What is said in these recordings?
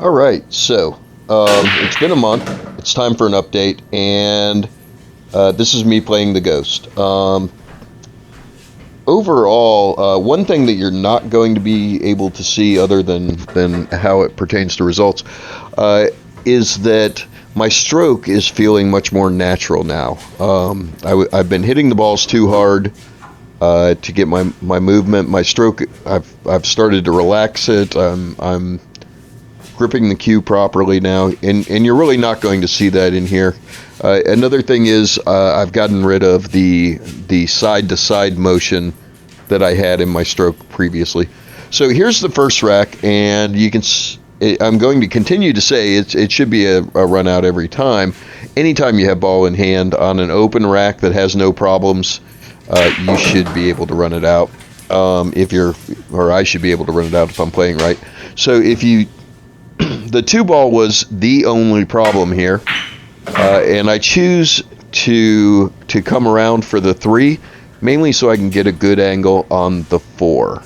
All right, so it's been a month. It's time for an update, and this is me playing the Ghost. Overall, one thing that you're not going to be able to see, other than how it pertains to results, is that my stroke is feeling much more natural now. I've been hitting the balls too hard to get my movement. My stroke, I've started to relax it. I'm gripping the cue properly now, and you're really not going to see that in here. Another thing is I've gotten rid of the side-to-side motion that I had in my stroke previously. So here's the first rack, and you can. I'm going to continue to say it should be a run out every time. Anytime you have ball in hand on an open rack that has no problems, you should be able to run it out. Or I should be able to run it out if I'm playing right. So if you the two ball was the only problem here, and I choose to come around for the three, mainly so I can get a good angle on the four.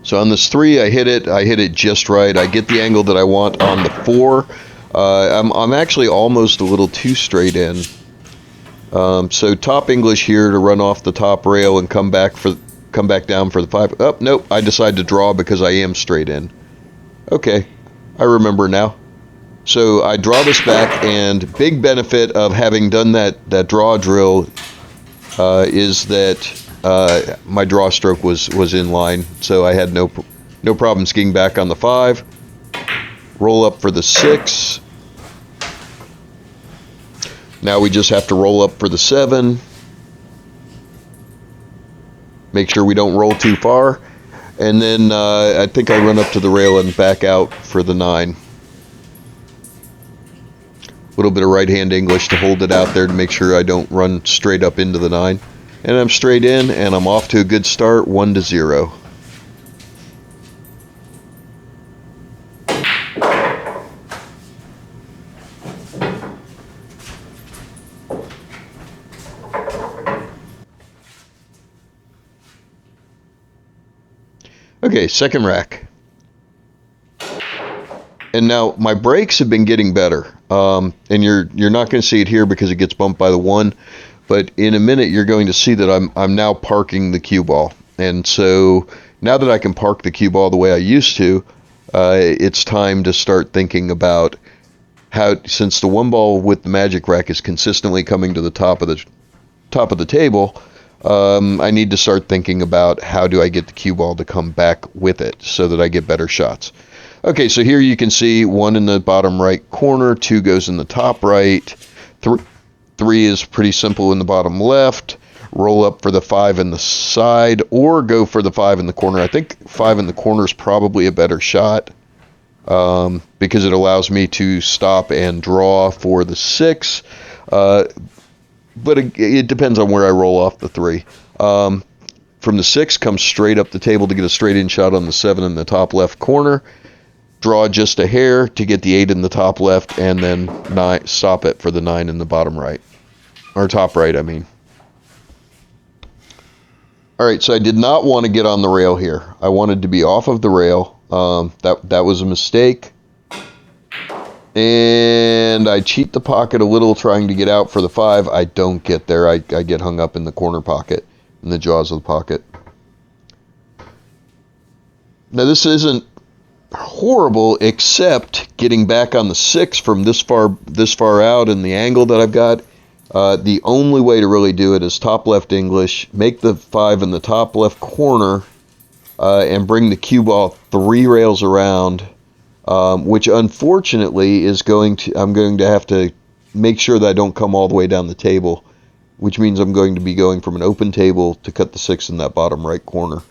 So on this three, I hit it just right. I get the angle that I want on the four. I'm actually almost a little too straight in. So top English here to run off the top rail and come back down for the five. Oh, nope, I decided to draw because I am straight in. Okay, I remember now. So I draw this back, and big benefit of having done that draw drill is that my draw stroke was in line, so I had no problem skiing back on the five. Roll up for the six. Now we just have to roll up for the seven. Make sure we don't roll too far, and then I think I run up to the rail and back out for the nine. A little bit of right-hand English to hold it out there to make sure I don't run straight up into the nine. And I'm straight in, and I'm off to a good start, 1-0. Okay, second rack. And now my breaks have been getting better. And you're not going to see it here because it gets bumped by the one. But in a minute, you're going to see that I'm now parking the cue ball. And so now that I can park the cue ball the way I used to, it's time to start thinking about how, since the one ball with the magic rack is consistently coming to the top of the table, I need to start thinking about how do I get the cue ball to come back with it so that I get better shots. Okay, so here you can see one in the bottom right corner, two goes in the top right, three is pretty simple in the bottom left. Roll up for the five in the side, or go for the five in the corner. I think five in the corner is probably a better shot because it allows me to stop and draw for the six. But it depends on where I roll off the three. From the six, come straight up the table to get a straight in shot on the seven in the top left corner. Draw just a hair to get the eight in the top left, and then stop it for the nine in the bottom right. Or top right, I mean. Alright, so I did not want to get on the rail here. I wanted to be off of the rail. That was a mistake. And I cheat the pocket a little trying to get out for the five. I don't get there. I get hung up in the corner pocket, in the jaws of the pocket. Now this isn't horrible, except getting back on the six from this far out and the angle that I've got. The only way to really do it is top left English, make the five in the top left corner, and bring the cue ball three rails around. Which unfortunately is I'm going to have to make sure that I don't come all the way down the table, which means I'm going to be going from an open table to cut the six in that bottom right corner.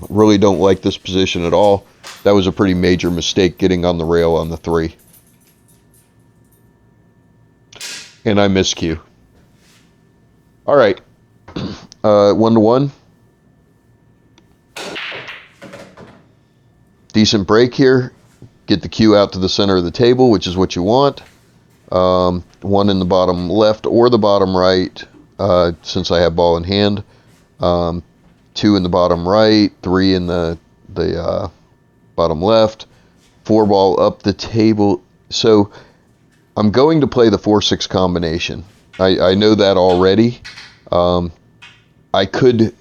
Really don't like this position at all. That was a pretty major mistake getting on the rail on the three. And I miscue. All right, 1-1. Decent break here. Get the cue out to the center of the table, which is what you want. One in the bottom left or the bottom right, since I have ball in hand. Two in the bottom right, three in the bottom left, 4 ball up the table. So I'm going to play the 4-6 combination. I know that already. I could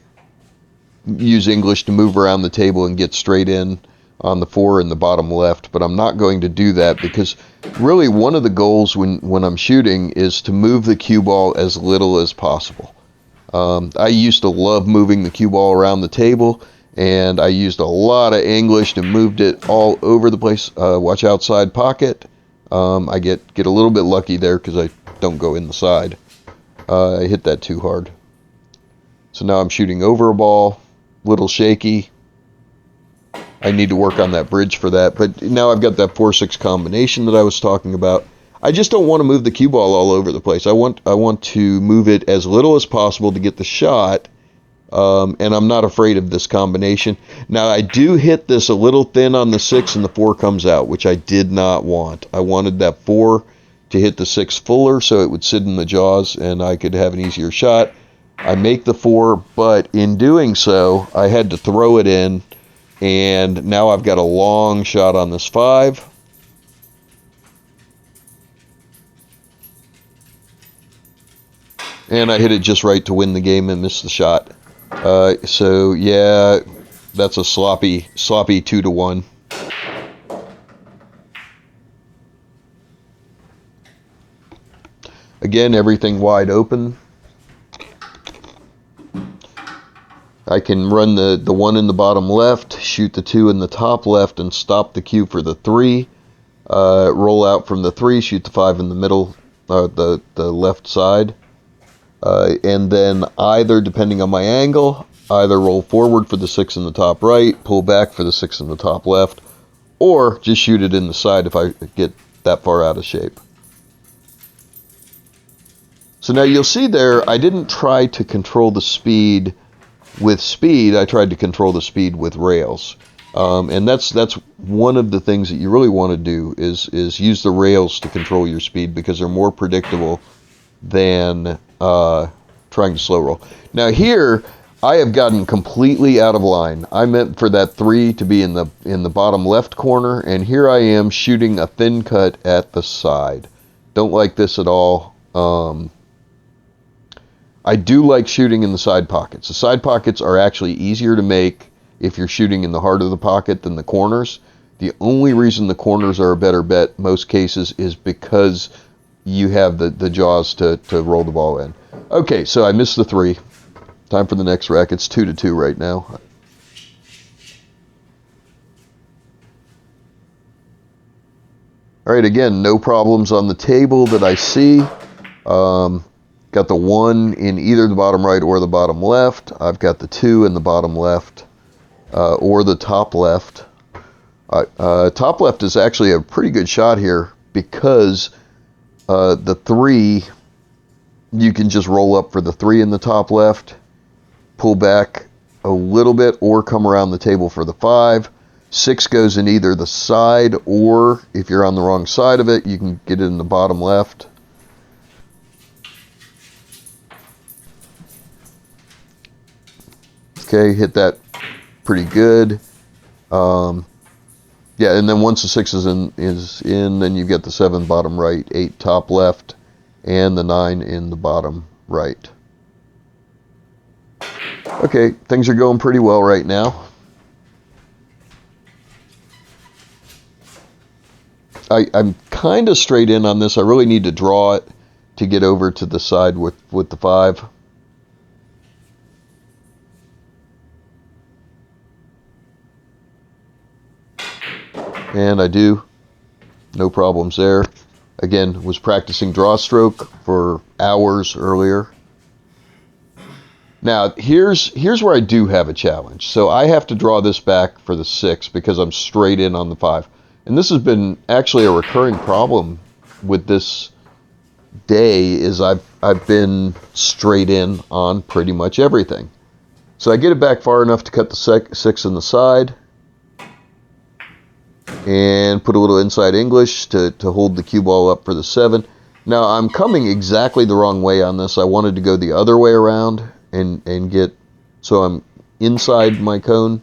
use English to move around the table and get straight in on the 4 in the bottom left, but I'm not going to do that because really one of the goals when I'm shooting is to move the cue ball as little as possible. I used to love moving the cue ball around the table, and I used a lot of English and moved it all over the place. Watch outside pocket. I get a little bit lucky there because I don't go in the side. I hit that too hard. So now I'm shooting over a ball, little shaky. I need to work on that bridge for that. But now I've got that 4-6 combination that I was talking about. I just don't want to move the cue ball all over the place. I want to move it as little as possible to get the shot. And I'm not afraid of this combination. Now I do hit this a little thin on the 6 and the 4 comes out, which I did not want. I wanted that 4 to hit the 6 fuller so it would sit in the jaws and I could have an easier shot. I make the 4, but in doing so, I had to throw it in, and now I've got a long shot on this 5. And I hit it just right to win the game and miss the shot. So yeah, that's a sloppy 2-1. Again, everything wide open. I can run the 1 in the bottom left, shoot the 2 in the top left, and stop the cue for the 3. Roll out from the 3, shoot the 5 in the middle, the left side. And then either, depending on my angle, either roll forward for the 6 in the top right, pull back for the 6 in the top left, or just shoot it in the side if I get that far out of shape. So now you'll see there, I didn't try to control the speed with speed. I tried to control the speed with rails. And that's one of the things that you really want to do is use the rails to control your speed because they're more predictable than trying to slow roll. Now here, I have gotten completely out of line. I meant for that 3 to be in the bottom left corner, and here I am shooting a thin cut at the side. Don't like this at all. I do like shooting in the side pockets. The side pockets are actually easier to make if you're shooting in the heart of the pocket than the corners. The only reason the corners are a better bet most cases is because you have the jaws to roll the ball in. Okay, so I missed the 3. Time for the next rack. It's 2-2 right now. All right, again, no problems on the table that I see. Got the 1 in either the bottom right or the bottom left. I've got the 2 in the bottom left or the top left. Top left is actually a pretty good shot here because the 3, you can just roll up for the 3 in the top left, pull back a little bit, or come around the table for the 5. 6 goes in either the side, or if you're on the wrong side of it, you can get it in the bottom left. Okay, hit that pretty good. Yeah, and then once the 6 is in, then you get the 7 bottom right, 8 top left, and the 9 in the bottom right. Okay, things are going pretty well right now. I'm kind of straight in on this. I really need to draw it to get over to the side with the 5. And I do. No problems there. Again, was practicing draw stroke for hours earlier. Now, here's where I do have a challenge. So I have to draw this back for the 6 because I'm straight in on the 5. And this has been actually a recurring problem with this day is I've been straight in on pretty much everything. So I get it back far enough to cut the 6 in the side. And put a little inside English to hold the cue ball up for the 7. Now I'm coming exactly the wrong way on this. I wanted to go the other way around and get, so I'm inside my cone.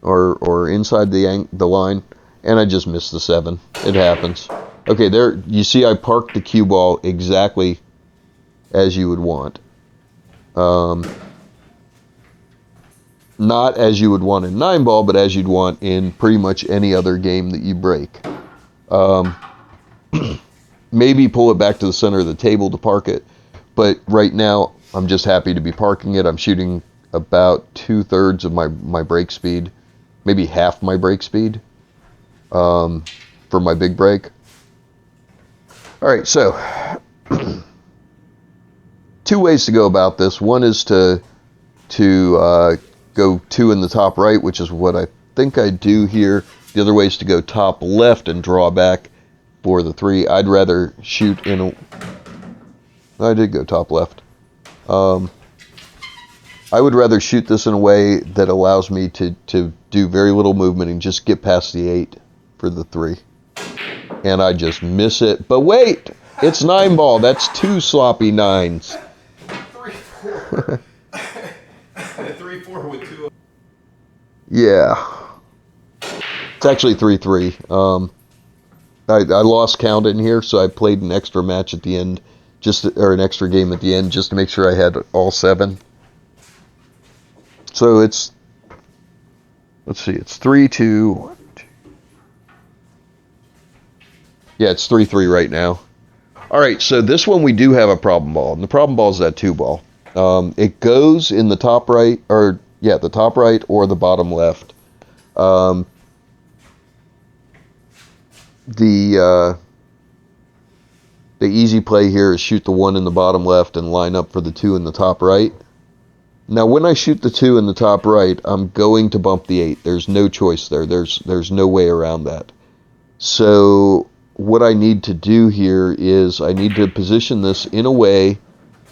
or inside the line, and I just missed the 7. It happens. Okay, there you see I parked the cue ball exactly as you would want. Not as you would want in 9-ball, but as you'd want in pretty much any other game that you break. Maybe pull it back to the center of the table to park it, but right now I'm just happy to be parking it. I'm shooting about 2/3 of my break speed, maybe half my break speed for my big break. All right, so 2 ways to go about this. One is to go 2 in the top right, which is what I think I do here. The other way is to go top left and draw back for the 3. I'd rather shoot in a... I did go top left. I would rather shoot this in a way that allows me to do very little movement and just get past the 8 for the 3. And I just miss it. But wait! It's 9-ball. That's 2 sloppy 9s. 3-4. 3-4 with 2. Yeah. It's actually 3-3. I lost count in here, so I played an extra match at the end, or an extra game at the end, just to make sure I had all 7. So it's, let's see, it's 3-2. Yeah, it's 3-3 right now. All right, so this one we do have a problem ball, and the problem ball is that 2-ball. It goes in the top right, the top right or the bottom left. The easy play here is shoot the 1 in the bottom left and line up for the 2 in the top right. Now, when I shoot the 2 in the top right, I'm going to bump the 8. There's no choice there. There's no way around that. So what I need to do here is I need to position this in a way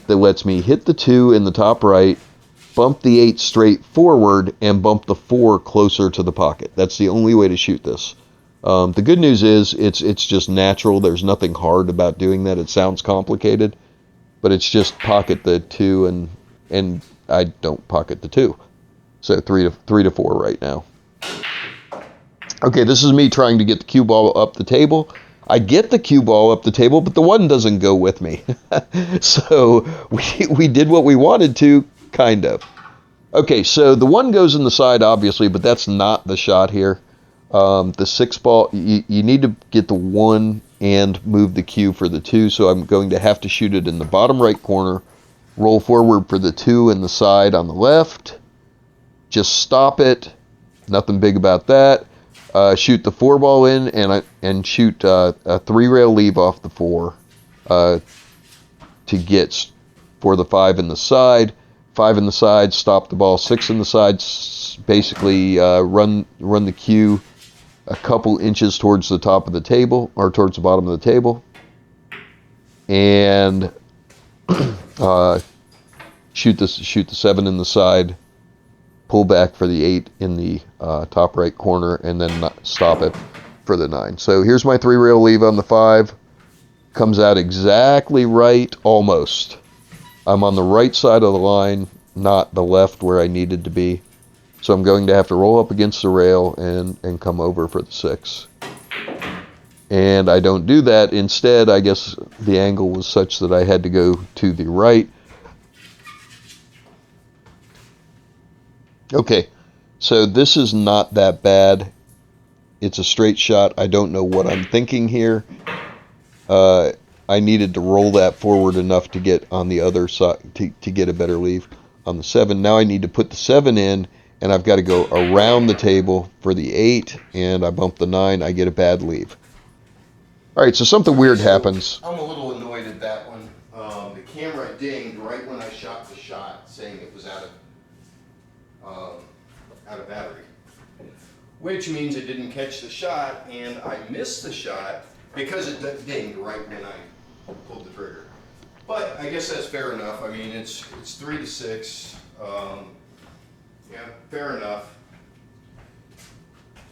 that lets me hit the 2 in the top right, bump the 8 straight forward, and bump the 4 closer to the pocket. That's the only way to shoot this. The good news is it's just natural. There's nothing hard about doing that. It sounds complicated, but it's just pocket the 2, and I don't pocket the 2. So 3 to 4 right now. Okay, this is me trying to get the cue ball up the table. I get the cue ball up the table, but the 1 doesn't go with me. So we did what we wanted to, kind of. Okay, so the 1 goes in the side, obviously, but that's not the shot here. The 6-ball, you need to get the 1 and move the cue for the 2, so I'm going to have to shoot it in the bottom right corner, roll forward for the 2 in the side on the left, just stop it, nothing big about that. Shoot the 4-ball in and shoot a 3-rail leave off the 4 to get for the 5 in the side. 5 in the side, stop the ball. 6 in the side, basically run the cue a couple inches towards the top of the table, or towards the bottom of the table, and shoot the 7 in the side. Pull back for the 8 in the top right corner, and then stop it for the 9. So here's my 3-rail leave on the 5. Comes out exactly right, almost. I'm on the right side of the line, not the left where I needed to be. So I'm going to have to roll up against the rail and come over for the 6. And I don't do that. Instead, I guess the angle was such that I had to go to the right. Okay, so this is not that bad. It's a straight shot. I don't know what I'm thinking here. I needed to roll that forward enough to get on the other side, to get a better leave on the 7. Now I need to put the 7 in, and I've got to go around the table for the 8, and I bump the 9. I get a bad leave. All right, so something weird happens. I'm a little annoyed at that one. The camera dinged right when I shot the shot, saying it was out of battery, which means it didn't catch the shot, and I missed the shot because it dinged right when I pulled the trigger. But I guess that's fair enough. I mean, it's 3 to 6. Yeah, fair enough.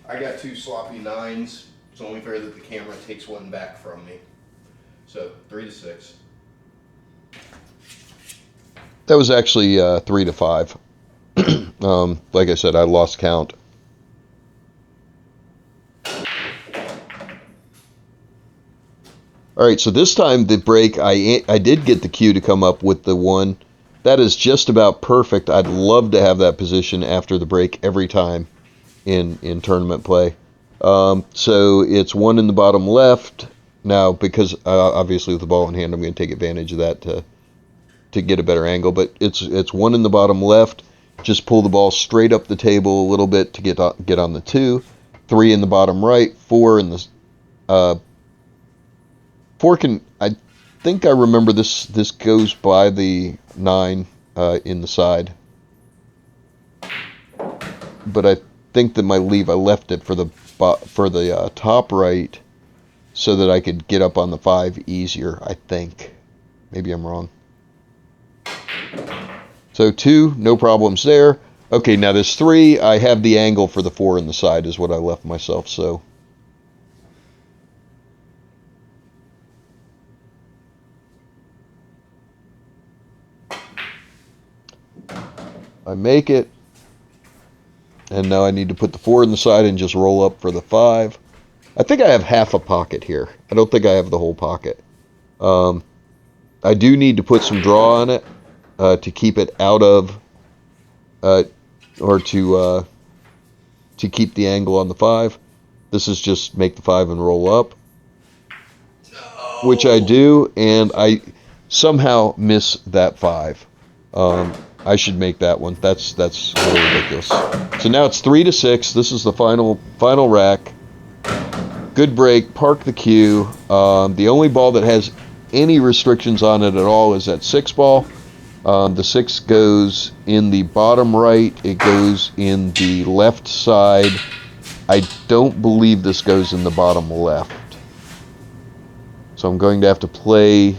I got 2 sloppy 9s. It's only fair that the camera takes 1 back from me. So 3 to 6. That was actually 3 to 5. Like I said, I lost count All right, so this time the break, I did get the cue to come up with the 1. That is just about perfect. I'd love to have that position after the break every time in tournament play. So it's 1 in the bottom left. Now, because obviously with the ball in hand, I'm going to take advantage of that to get a better angle. But it's 1 in the bottom left. Just pull the ball straight up the table a little bit to get on the 2. 3 in the bottom right. 4 in the 4 can. I think I remember this goes by the 9 in the side. But I think that my leave, I left it for the top right so that I could get up on the 5 easier, I think. Maybe I'm wrong. So 2, no problems there. Okay, now this 3, I have the angle for the 4 in the side is what I left myself, so. I make it. And now I need to put the 4 in the side and just roll up for the 5. I think I have half a pocket here. I don't think I have the whole pocket. I do need to put some draw on it to keep it out of, or to keep the angle on the 5. This is just make the 5 and roll up, which I do, and I somehow miss that 5. I should make that one. That's a little ridiculous. So now it's 3-6. This is the final rack. Good break. Park the cue. The only ball that has any restrictions on it at all is that 6 ball. The 6 goes in the bottom right. It goes in the left side. I don't believe this goes in the bottom left. So I'm going to have to play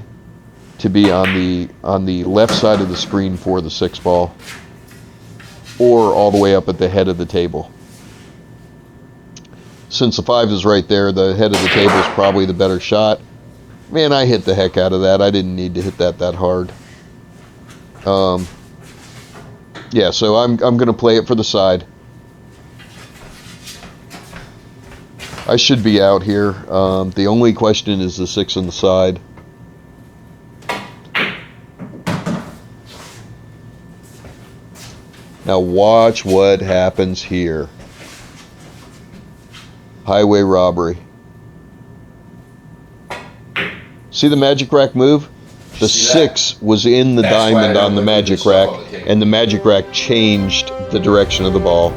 to be on the left side of the screen for the 6 ball, or all the way up at the head of the table. Since the 5 is right there, the head of the table is probably the better shot. Man, I hit the heck out of that. I didn't need to hit that hard. Yeah, so I'm going to play it for the side. I should be out here. The only question is the 6 on the side. Now watch what happens here. Highway robbery. See the magic rack move? The 6 was in the diamond on the magic rack, and the magic rack changed the direction of the ball.